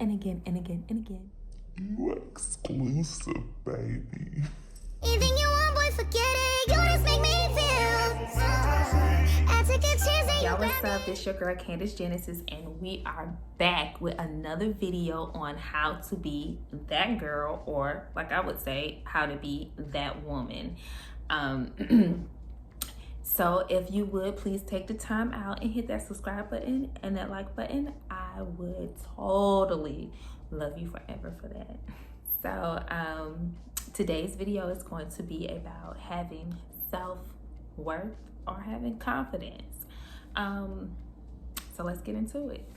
and again and again and again. You exclusive, baby. Anything you want, boy, forget it. You just make me feel. I took a chance and Y'all, you what's grabbed up? me. It's your girl Candace Genesis, and we are back with another video on how to be that girl, or like I would say, how to be that woman. So if you would please take the time out and hit that subscribe button and that like button, I would totally love you forever for that. So today's video is going to be about having self-worth or having confidence. So let's get into it.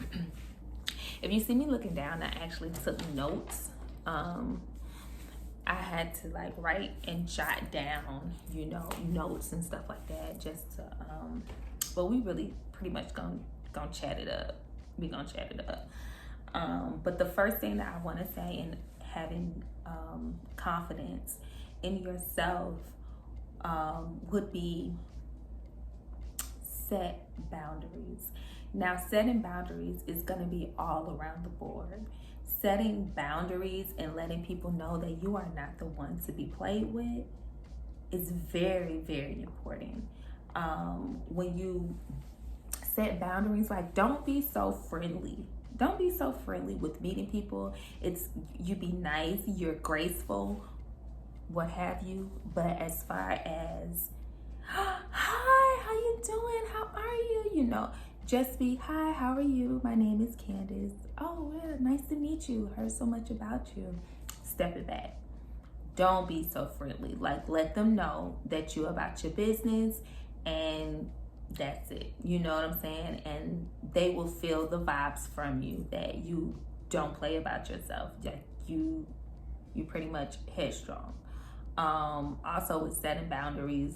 If you see me looking down, I actually took notes. I had to like write and jot down, you know, notes and stuff like that, just to but we really pretty much gonna chat it up. We gonna chat it up. But the first thing that I want to say in having confidence in yourself would be set boundaries. Now, setting boundaries is going to be all around the board. Setting boundaries and letting people know that you are not the one to be played with is very, very important. When you set boundaries, like, don't be so friendly. Don't be so friendly with meeting people. You be nice, you're graceful, what have you. But as far as, hi, how you doing? How are you? You know, just be, hi, how are you? My name is Candace. Oh, yeah, nice to meet you. Heard so much about you. Step it back. Don't be so friendly. Like, let them know that you're about your business and that's it. You know what I'm saying? And they will feel the vibes from you that you don't play about yourself. That you pretty much headstrong. Also with setting boundaries,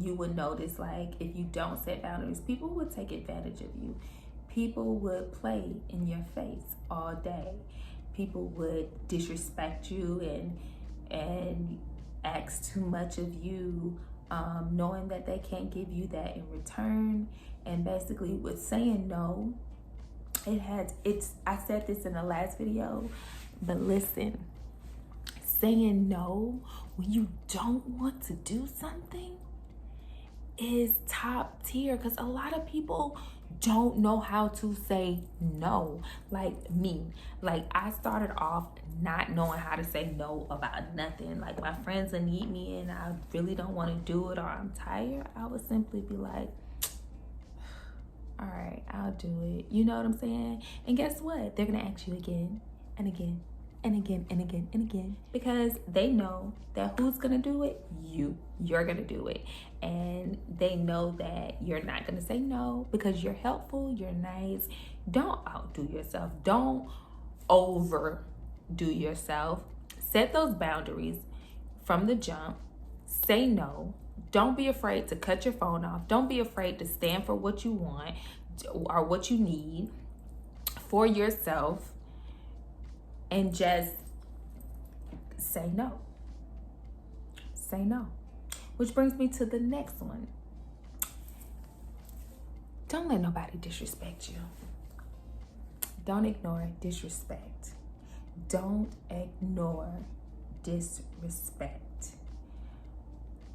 you would notice, like, if you don't set boundaries, people would take advantage of you. People would play in your face all day. People would disrespect you and ask too much of you, knowing that they can't give you that in return. And basically with saying no, I said this in the last video, but listen, saying no when you don't want to do something is top tier, because a lot of people don't know how to say no. Like me, like I started off not knowing how to say no about nothing. Like, my friends would need me and I really don't want to do it, or I'm tired, I would simply be like, all right, I'll do it. You know what I'm saying? And guess what? They're gonna ask you again and again and again and again and again, because they know that who's gonna do it? You're gonna do it. And they know that you're not gonna say no because you're helpful, you're nice. Don't outdo yourself. Don't overdo yourself. Set those boundaries from the jump. Say no. Don't be afraid to cut your phone off. Don't be afraid to stand for what you want or what you need for yourself. And just say no. Say no. Which brings me to the next one. Don't let nobody disrespect you. Don't ignore disrespect. Don't ignore disrespect.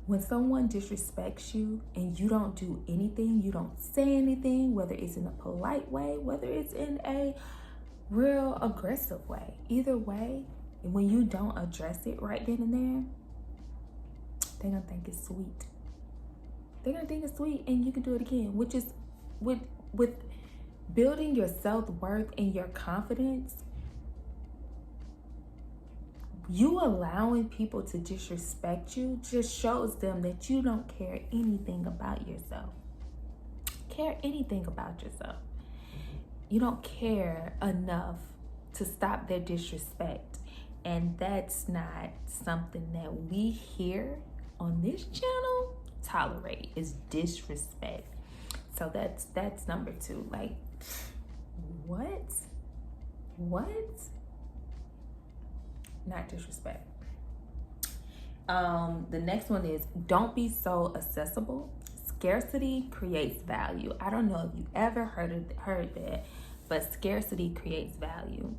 When someone disrespects you and you don't do anything, you don't say anything, whether it's in a polite way, whether it's in a real aggressive way, either way, when you don't address it right then and there, they're gonna think it's sweet. They're gonna think it's sweet, and you can do it again, which is with building your self-worth and your confidence. You allowing people to disrespect you just shows them that you don't care anything about yourself. Care anything about yourself. You don't care enough to stop their disrespect. And that's not something that we here on this channel tolerate, is disrespect. So that's number 2. Like, what? Not disrespect. The next one is, don't be so accessible. Scarcity creates value. I don't know if you ever heard that, but scarcity creates value.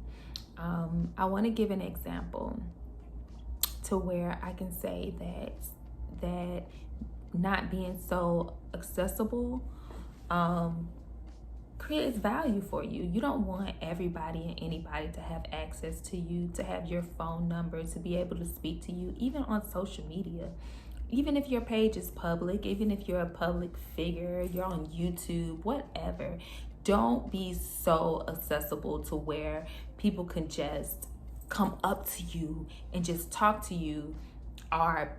I want to give an example to where I can say that not being so accessible creates value for you. You don't want everybody and anybody to have access to you, to have your phone number, to be able to speak to you, even on social media. Even if your page is public, even if you're a public figure, you're on YouTube, whatever, don't be so accessible to where people can just come up to you and just talk to you, or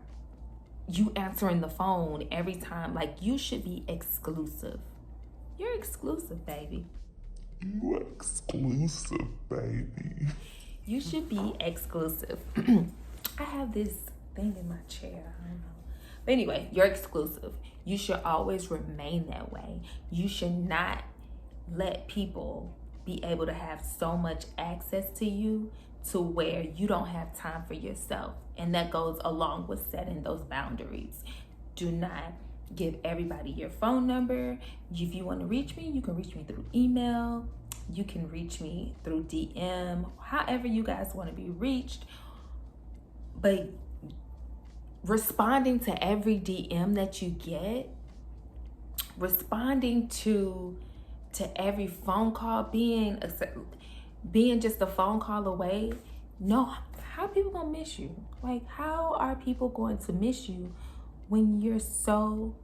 you answering the phone every time. Like, you should be exclusive. You're exclusive, baby. You exclusive, baby. You should be exclusive. I have this thing in my chair. I don't know. But anyway, you're exclusive. You should always remain that way. You should not let people be able to have so much access to you to where you don't have time for yourself. And that goes along with setting those boundaries. Do not give everybody your phone number. If you want to reach me, you can reach me through email. You can reach me through DM, however you guys want to be reached. But responding to every DM that you get, responding to every phone call, being just a phone call away, no, how are people gonna miss you? Like, how are people going to miss you when you're so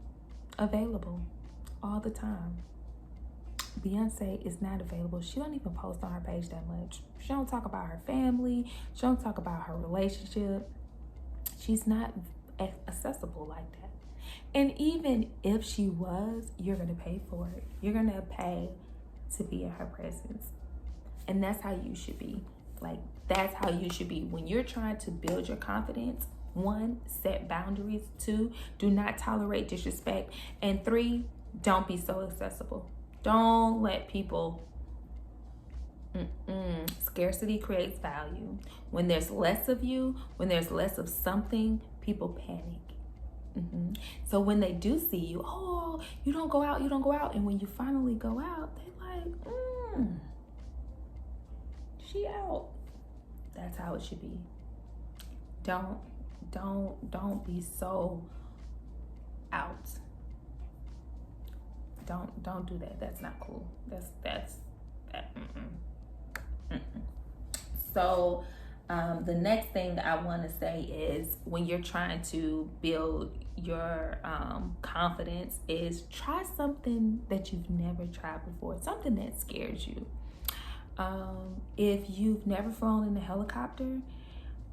available all the time? Beyonce is not available. She don't even post on her page that much. She don't talk about her family. She don't talk about her relationship. She's not accessible like that. And even if she was, you're gonna pay for it. You're gonna pay to be in her presence. And that's how you should be. Like, that's how you should be. When you're trying to build your confidence, 1, set boundaries. 2, do not tolerate disrespect. And 3, don't be so accessible. Don't let people, scarcity creates value. When there's less of you, when there's less of something, people panic. So when they do see you, oh, you don't go out. And when you finally go out, they're like, she out. That's how it should be. Don't be so out. Don't do that. That's not cool. That's. So the next thing I want to say is, when you're trying to build your confidence, is try something that you've never tried before, something that scares you. If you've never flown in a helicopter,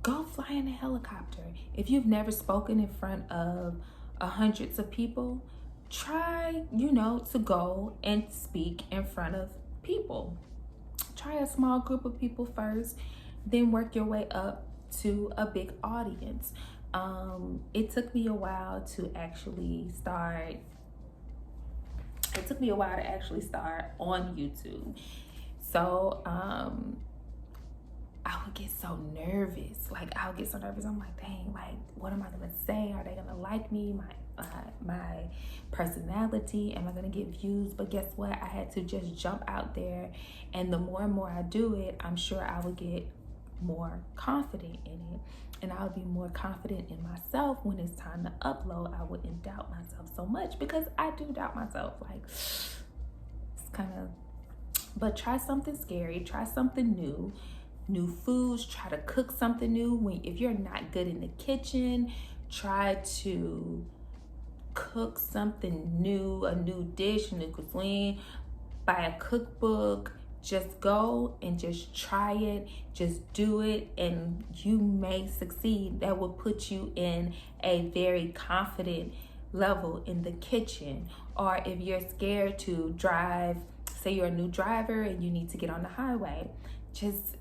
go fly in a helicopter. If you've never spoken in front of hundreds of people, try, to go and speak in front of people. Try a small group of people first, then work your way up to a big audience. It took me a while to actually start. On YouTube. So I would get so nervous. I'm like, dang, like, what am I gonna say? Are they gonna like me? My personality? Am I gonna get views? But guess what? I had to just jump out there, and the more and more I do it, I'm sure I would get more confident in it, and I'll be more confident in myself when it's time to upload. I wouldn't doubt myself so much, because I do doubt myself. Like, it's kind of. But try something scary. Try something new foods. Try to cook something new. If you're not good in the kitchen, try to cook something new, a new dish, a new cuisine. Buy a cookbook. Just go and just try it. Just do it, and you may succeed. That will put you in a very confident level in the kitchen. Or if you're scared to drive, say you're a new driver and you need to get on the highway, just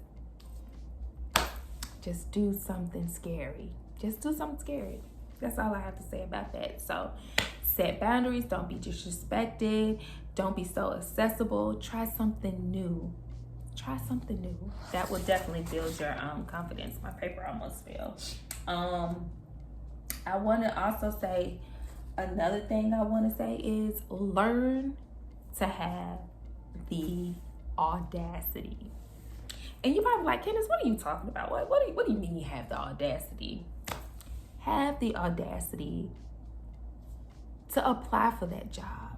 do something scary. Just do something scary. That's all I have to say about that. So set boundaries. Don't be disrespected. Don't be so accessible. Try something new. That will definitely build your confidence. My paper almost fell. I want to also say, another thing I want to say is, learn to have the audacity. And you're probably like, Candace, what are you talking about? What do you mean you have the audacity? Have the audacity to apply for that job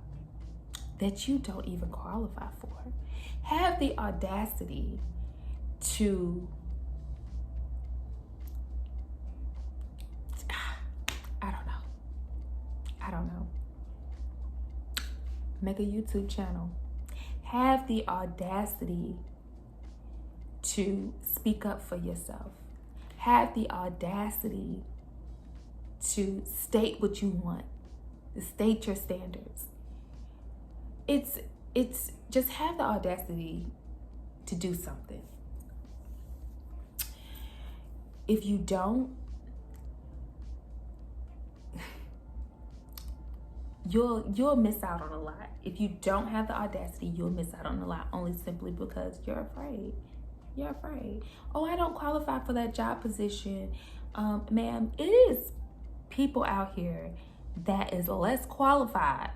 that you don't even qualify for. Have the audacity to, I don't know. Make a YouTube channel. Have the audacity to speak up for yourself. Have the audacity to state what you want. To state your standards. It's just have the audacity to do something. If you don't, you'll miss out on a lot. If you don't have the audacity, you'll miss out on a lot, only simply because you're afraid. You're afraid. Oh, I don't qualify for that job position. Ma'am, it is people out here that is less qualified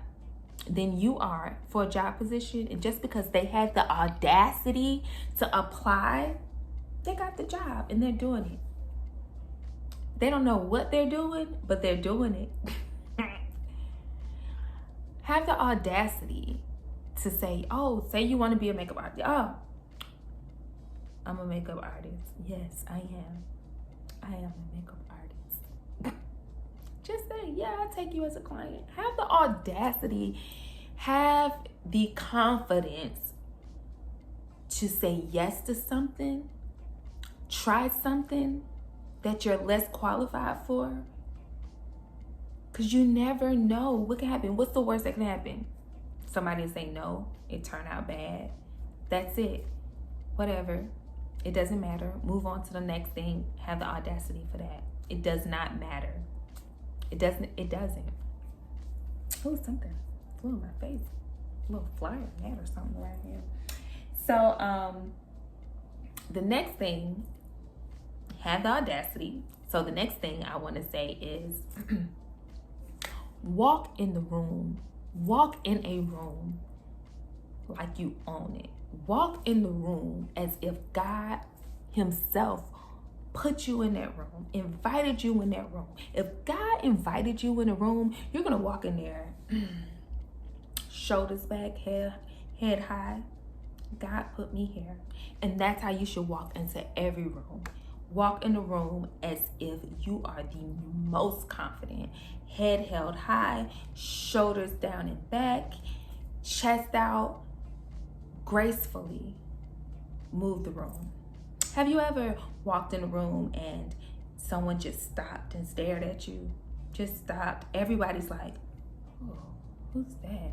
than you are for a job position, and just because they had the audacity to apply, they got the job and they're doing it. They don't know what they're doing, but they're doing it. Have the audacity to say, oh, say you want to be a makeup artist. Oh, I'm a makeup artist. Yes, I am. I am a makeup artist. Just say, yeah, I'll take you as a client. Have the audacity, have the confidence to say yes to something, try something that you're less qualified for. Because you never know what can happen. What's the worst that can happen? Somebody say no, it turned out bad. That's it. Whatever. It doesn't matter. Move on to the next thing. Have the audacity for that. It does not matter. It doesn't. Oh, something flew in my face. A little flyer hat or something right here. So, the next thing, have the audacity. So the next thing I want to say is walk in the room. Walk in a room like you own it. Walk in the room as if God himself put you in that room, invited you in that room. If God invited you in a room, you're going to walk in there, shoulders back, head high. God put me here. And that's how you should walk into every room. Walk in the room as if you are the most confident. Head held high, shoulders down and back, chest out, gracefully move the room. Have you ever walked in a room and someone just stopped and stared at you? Just stopped. Everybody's like, oh, who's that?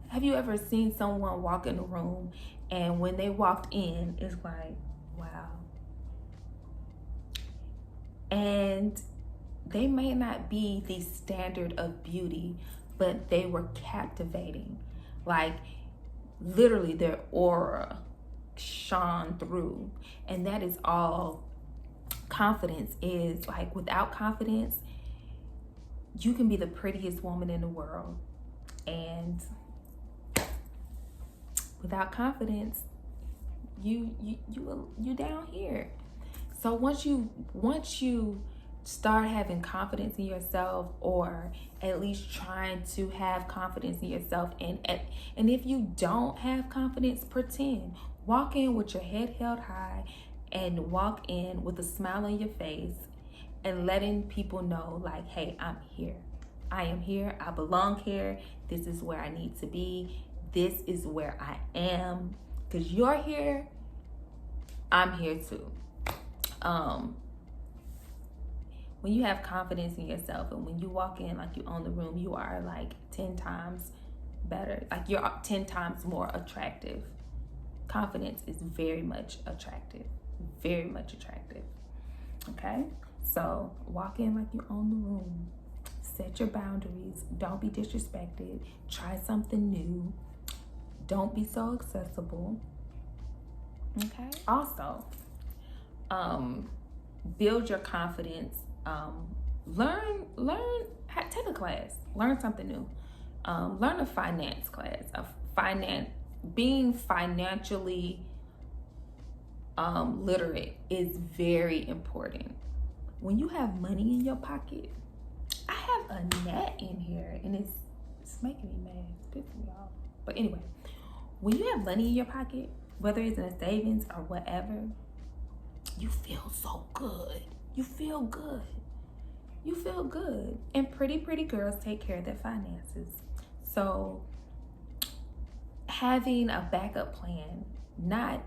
Have you ever seen someone walk in a room and when they walked in, it's like, wow. And they may not be the standard of beauty, but they were captivating. Like, literally their aura shone through. And that is all confidence is. Like, without confidence, you can be the prettiest woman in the world, and without confidence, you down here. So once you start having confidence in yourself, or at least trying to have confidence in yourself, and if you don't have confidence, pretend. Walk in with your head held high and walk in with a smile on your face and letting people know, like, hey, I'm here. I am here. I belong here. This is where I need to be. This is where I am. Because you're here, I'm here too. When you have confidence in yourself and when you walk in like you own the room, you are like 10 times better. Like, you're 10 times more attractive. Confidence is very much attractive. Very much attractive. Okay? So walk in like you own the room. Set your boundaries. Don't be disrespected. Try something new. Don't be so accessible. Okay? Also, build your confidence. Take a class. Learn something new. Learn a finance class. being financially literate is very important. When you have money in your pocket, I have a gnat in here and it's making me mad. It's pissing me off. But anyway, when you have money in your pocket, whether it's in a savings or whatever, you feel so good. You feel good. You feel good. And pretty girls take care of their finances. So having a backup plan, not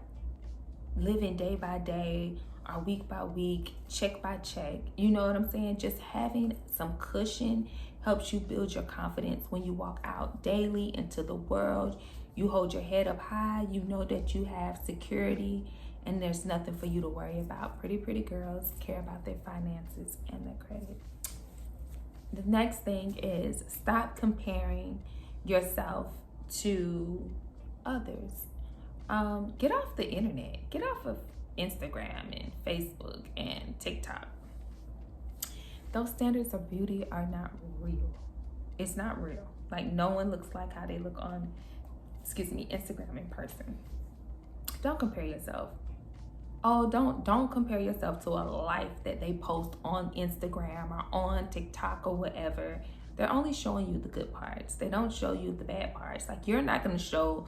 living day by day or week by week, check by check, you know what I'm saying? Just having some cushion helps you build your confidence when you walk out daily into the world. You hold your head up high, you know that you have security and there's nothing for you to worry about. Pretty girls care about their finances and their credit. The next thing is stop comparing yourself to others. Get off the internet. Get off of Instagram and Facebook and TikTok. Those standards of beauty are not real. It's not real. Like, no one looks like how they look on, Instagram in person. Don't compare yourself. Oh, don't compare yourself to a life that they post on Instagram or on TikTok or whatever. They're only showing you the good parts. They don't show you the bad parts. Like, you're not going to show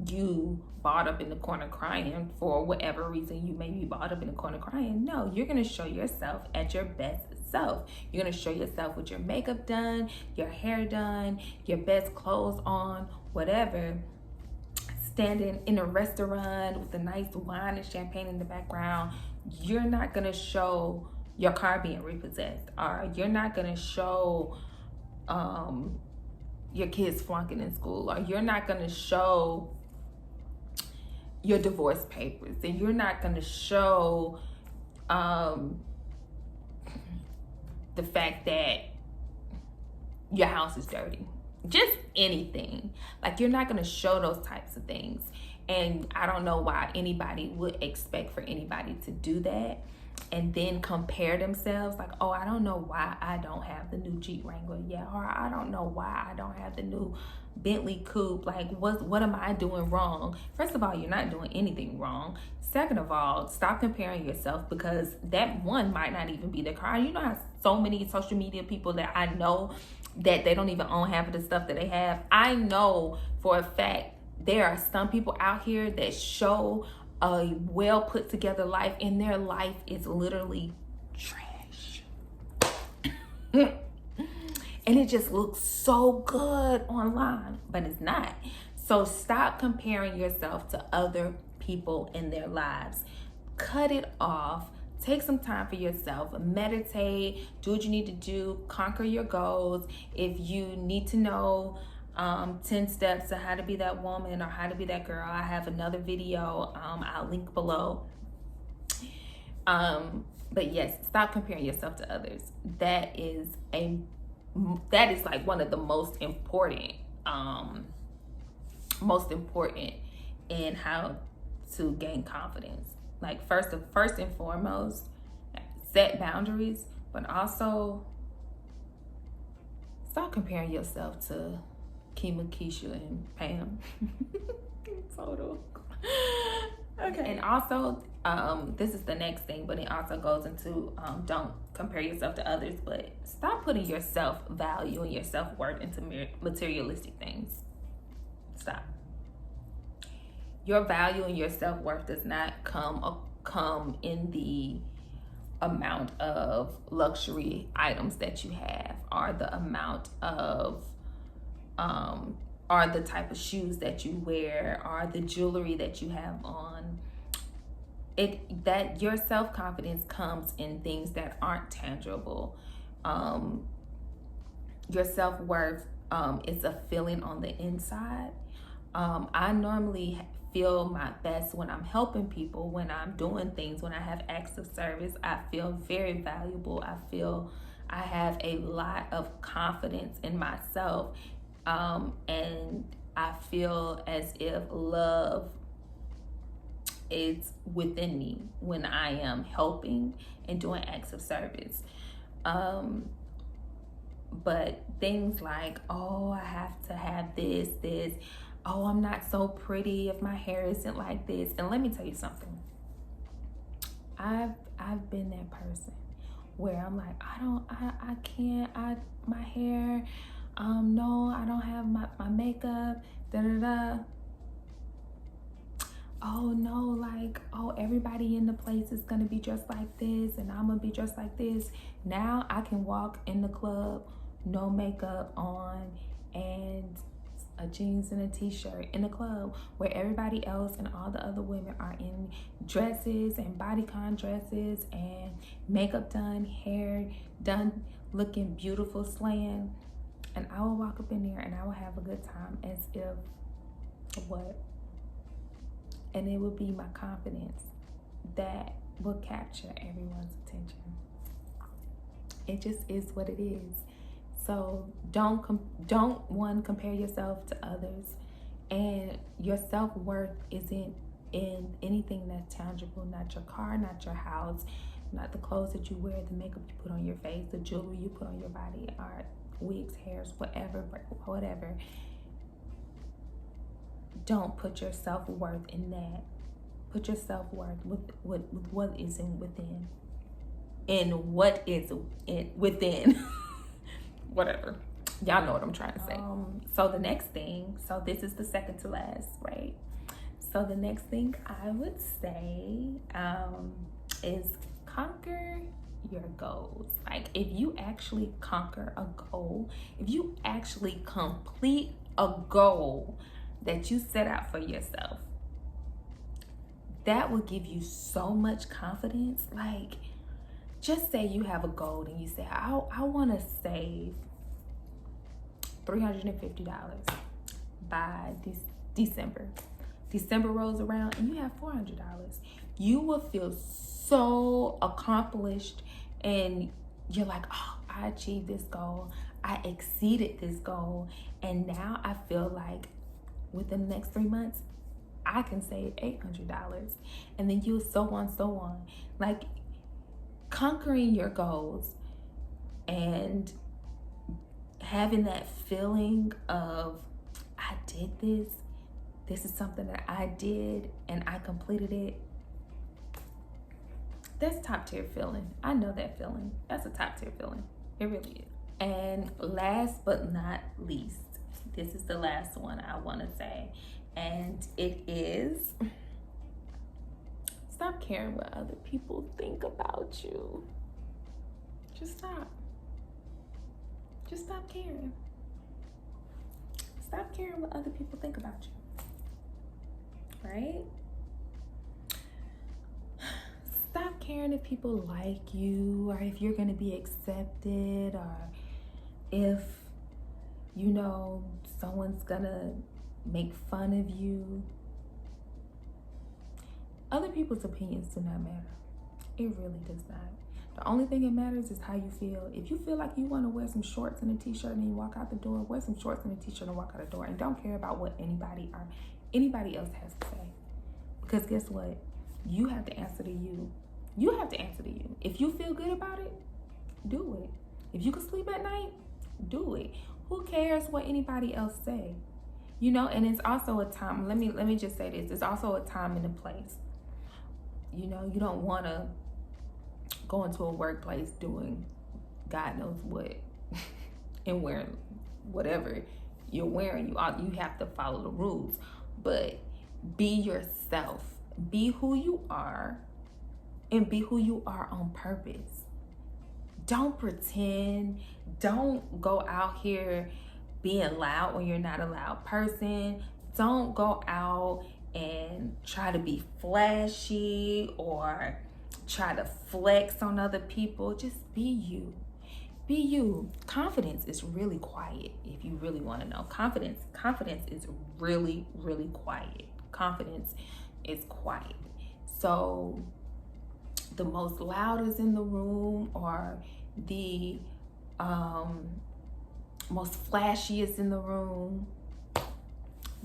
you balled up in the corner crying for whatever reason you may be balled up in the corner crying. No, you're going to show yourself at your best self. You're going to show yourself with your makeup done, your hair done, your best clothes on, whatever, standing in a restaurant with a nice wine and champagne in the background. You're not going to show your car being repossessed, or you're not going to show your kids flunking in school, or you're not going to show your divorce papers, and you're not going to show the fact that your house is dirty. Just anything. Like, you're not going to show those types of things. And I don't know why anybody would expect for anybody to do that and then compare themselves. Like, oh, I don't know why I don't have the new Jeep Wrangler yet, or I don't know why I don't have the new Bentley coupe. Like, what am I doing wrong? First of all, you're not doing anything wrong. Second of all, stop comparing yourself, because that one might not even be the car. You know how so many social media people that I know that they don't even own half of the stuff that they have. I know for a fact there are some people out here that show a well put together life, and their life is literally trash. And it just looks so good online, but it's not. So stop comparing yourself to other people in their lives. Cut it off. Take some time for yourself. Meditate. Do what you need to do. Conquer your goals. If you need to know 10 steps to how to be that woman or how to be that girl, I have another video. I'll link below. But yes, stop comparing yourself to others. That is like one of the most important in how to gain confidence. Like, first and foremost, set boundaries, but also stop comparing yourself to Kima, Keisha, and Pam. Total. Okay. And also, this is the next thing, but it also goes into don't compare yourself to others, but stop putting your self-value and your self-worth into materialistic things. Stop. Your value and your self-worth does not come in the amount of luxury items that you have, or the amount of or the type of shoes that you wear, or the jewelry that you have on. That your self-confidence comes in things that aren't tangible. Your self-worth is a feeling on the inside. I normally feel my best when I'm helping people, when I'm doing things, when I have acts of service. I feel very valuable. I feel I have a lot of confidence in myself. And I feel as if love is within me when I am helping and doing acts of service. But things like, oh, I have to have this, oh, I'm not so pretty if my hair isn't like this. And let me tell you something. I've been that person where I'm like, I can't, my hair, no, I don't have my makeup, da da da. Oh no, like, oh, everybody in the place is gonna be dressed like this and I'm gonna be dressed like this. Now I can walk in the club, no makeup on, and a jeans and a t-shirt in the club where everybody else and all the other women are in dresses and bodycon dresses and makeup done, hair done, looking beautiful, slaying. And I will walk up in there and I will have a good time as if what? And it would be my confidence that will capture everyone's attention. It just is what it is. So don't compare yourself to others, and your self-worth isn't in anything that's tangible, not your car, not your house, not the clothes that you wear, the makeup you put on your face, the jewelry you put on your body, art, wigs, hairs, whatever. Don't put your self-worth in that. Put your self-worth with what is within. And what is within. Whatever. Y'all know what I'm trying to say. So the next thing, so this is the second to last, right? So the next thing I would say is conquer your goals. Like, if you actually conquer a goal, if you actually complete a goal that you set out for yourself, that will give you so much confidence. Like, just say you have a goal and you say, I want to save $350 by December. December rolls around and you have $400. You will feel so accomplished and you're like, oh, I achieved this goal. I exceeded this goal. And now I feel like within the next 3 months, I can save $800. And then you so on. Like, conquering your goals and having that feeling of, I did this. This is something that I did and I completed it. That's top tier feeling. I know that feeling. That's a top tier feeling. It really is. And last but not least, this is the last one I want to say. And it is, stop caring what other people think about you. Just stop. Just stop caring. Stop caring what other people think about you. Right? Stop caring if people like you or if you're going to be accepted or if, you know, someone's going to make fun of you. Other people's opinions do not matter. It really does not. The only thing that matters is how you feel. If you feel like you want to wear some shorts and a t-shirt and you walk out the door, wear some shorts and a t-shirt and walk out the door, and don't care about what anybody else has to say. Because guess what? You have to answer to you. You have to answer to you. If you feel good about it, do it. If you can sleep at night, do it. Who cares what anybody else say? You know, and it's also a time, let me just say this, it's also a time and a place. You know, you don't want to go into a workplace doing God knows what and wearing whatever you're wearing. You have to follow the rules, but be yourself. Be who you are and be who you are on purpose. Don't pretend. Don't go out here being loud when you're not a loud person. Don't go out and try to be flashy or try to flex on other people. Just be you. Be you. Confidence is really quiet. If you really want to know, confidence is really, really quiet. Confidence is quiet. So the most loudest in the room or the most flashiest in the room,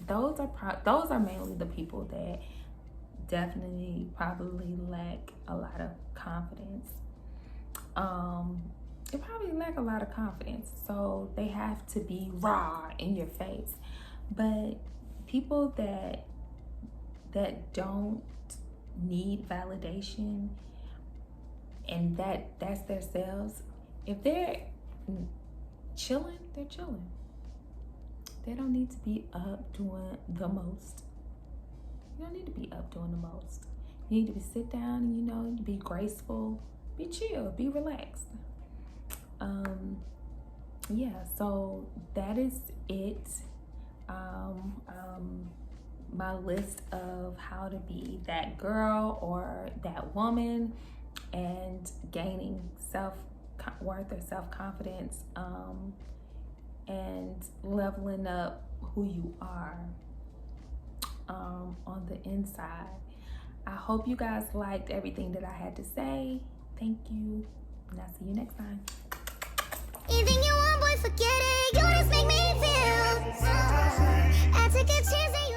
those are mainly the people that definitely probably lack a lot of confidence. They probably lack a lot of confidence, so they have to be raw in your face. But people that don't need validation and that's their selves, if they're chilling, they're chilling. They don't need to be up doing the most. You don't need to be up doing the most. You need to be sit down and, you know, be graceful, be chill, be relaxed. Yeah, so that is it. My list of how to be that girl or that woman and gaining self-worth or self-confidence, and leveling up who you are on the inside. I hope you guys liked everything that I had to say. Thank you, and I'll see you next time. Anything you want, boy, forget it. You just make me feel. I took a chance and